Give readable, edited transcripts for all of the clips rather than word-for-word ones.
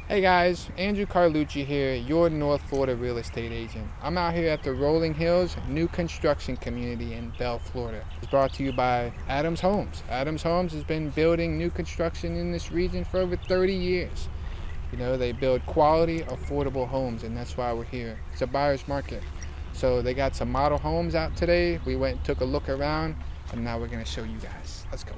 Hey guys, Andrew Carlucci here, your North Florida real estate agent. I'm out here at the Rolling Hills new construction community in Belle, Florida. It's brought to you by Adams Homes. Adams Homes has been building new construction in this region for over 30 years. You know, they build quality, affordable homes, and that's why we're here. It's a buyer's market. So they got some model homes out today. We went and took a look around, and now we're going to show you guys. Let's go.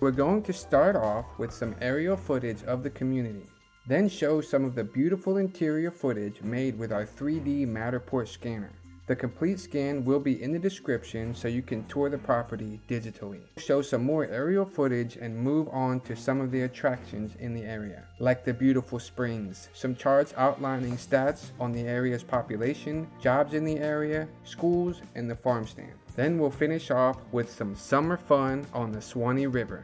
We're going to start off with some aerial footage of the community, then show some of the beautiful interior footage made with our 3D Matterport scanner. The complete scan will be in the description so you can tour the property digitally. Show some more aerial footage and move on to some of the attractions in the area, like the beautiful springs, some charts outlining stats on the area's population, jobs in the area, schools, and the farm stand. Then we'll finish off with some summer fun on the Suwannee River.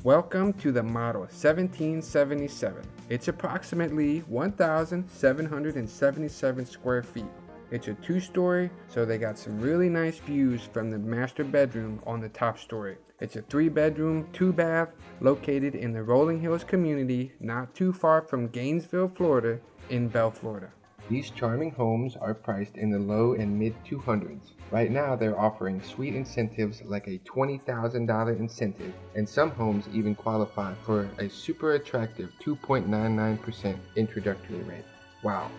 Welcome to the model 1777. It's approximately 1,777 square feet. It's a 2-story, so they got some really nice views from the master bedroom on the top story. It's a 3-bedroom, 2-bath, located in the Rolling Hills community, not too far from Gainesville, Florida, in Belle, Florida. These charming homes are priced in the low and mid 200s. Right now they're offering sweet incentives like a $20,000 incentive, and some homes even qualify for a super attractive 2.99% introductory rate. Wow.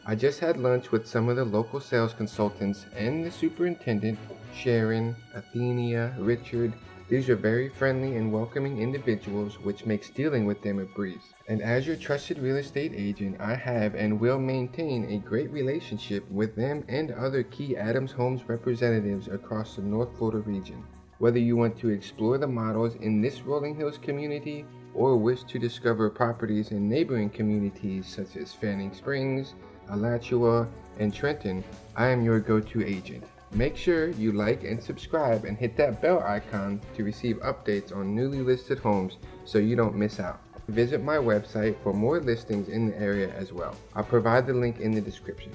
I just had lunch with some of the local sales consultants and the superintendent, Sharon, Athenia, Richard. These are very friendly and welcoming individuals, which makes dealing with them a breeze. And as your trusted real estate agent, I have and will maintain a great relationship with them and other key Adams Homes representatives across the North Florida region. Whether you want to explore the models in this Rolling Hills community or wish to discover properties in neighboring communities such as Fanning Springs, Alachua, and Trenton, I am your go-to agent. Make sure you like and subscribe and hit that bell icon to receive updates on newly listed homes so you don't miss out. Visit my website for more listings in the area as well. I'll provide the link in the description.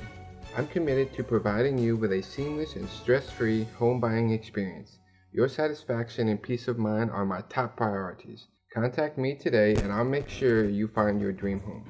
I'm committed to providing you with a seamless and stress-free home buying experience. Your satisfaction and peace of mind are my top priorities. Contact me today and I'll make sure you find your dream home.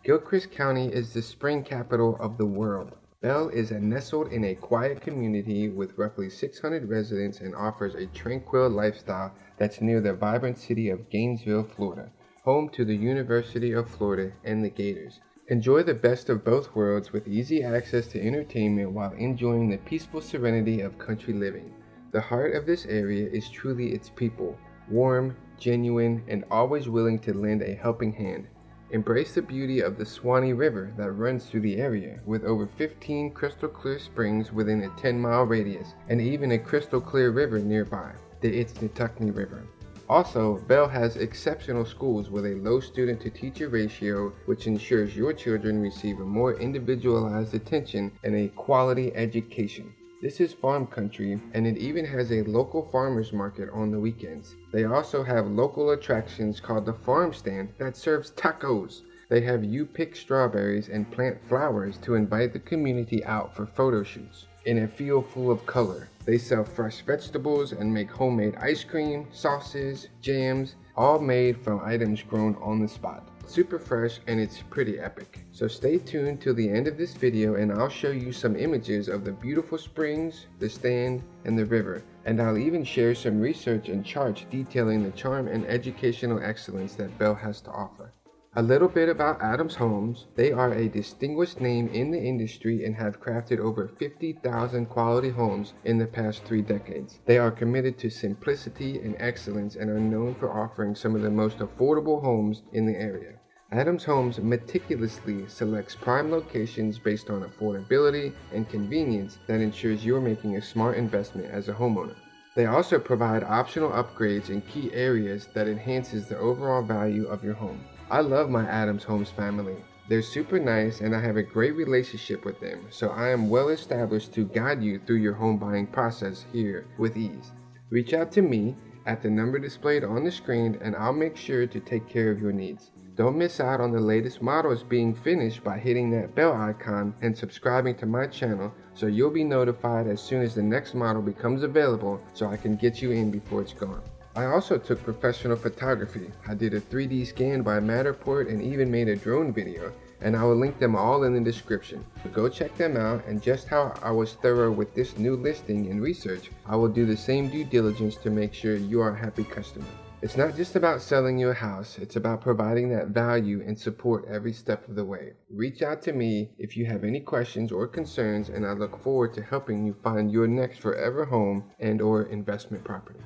Gilchrist County is the spring capital of the world. Belle is nestled in a quiet community with roughly 600 residents and offers a tranquil lifestyle that's near the vibrant city of Gainesville, Florida, home to the University of Florida and the Gators. Enjoy the best of both worlds with easy access to entertainment while enjoying the peaceful serenity of country living. The heart of this area is truly its people, warm, genuine, and always willing to lend a helping hand. Embrace the beauty of the Suwannee River that runs through the area, with over 15 crystal clear springs within a 10-mile radius, and even a crystal clear river nearby, the Itznatucknee River. Also, Belle has exceptional schools with a low student-to-teacher ratio, which ensures your children receive a more individualized attention and a quality education. This is farm country, and it even has a local farmers market on the weekends. They also have local attractions called the farm stand that serves tacos. They have you-pick strawberries and plant flowers to invite the community out for photo shoots. In a field full of color, they sell fresh vegetables and make homemade ice cream, sauces, jams, all made from items grown on the spot. Super fresh, and it's pretty epic. So stay tuned till the end of this video and I'll show you some images of the beautiful springs, the stand, and the river. And I'll even share some research and charts detailing the charm and educational excellence that Belle has to offer. A little bit about Adams Homes. They are a distinguished name in the industry and have crafted over 50,000 quality homes in the past 3 decades. They are committed to simplicity and excellence and are known for offering some of the most affordable homes in the area. Adams Homes meticulously selects prime locations based on affordability and convenience that ensures you're making a smart investment as a homeowner. They also provide optional upgrades in key areas that enhances the overall value of your home. I love my Adams Homes family. They're super nice and I have a great relationship with them, so I am well established to guide you through your home buying process here with ease. Reach out to me at the number displayed on the screen, and I'll make sure to take care of your needs. Don't miss out on the latest models being finished by hitting that bell icon and subscribing to my channel so you'll be notified as soon as the next model becomes available so I can get you in before it's gone. I also took professional photography. I did a 3D scan by Matterport and even made a drone video, and I will link them all in the description. So go check them out, and just how I was thorough with this new listing and research, I will do the same due diligence to make sure you are a happy customer. It's not just about selling you a house, it's about providing that value and support every step of the way. Reach out to me if you have any questions or concerns, and I look forward to helping you find your next forever home and/or investment property.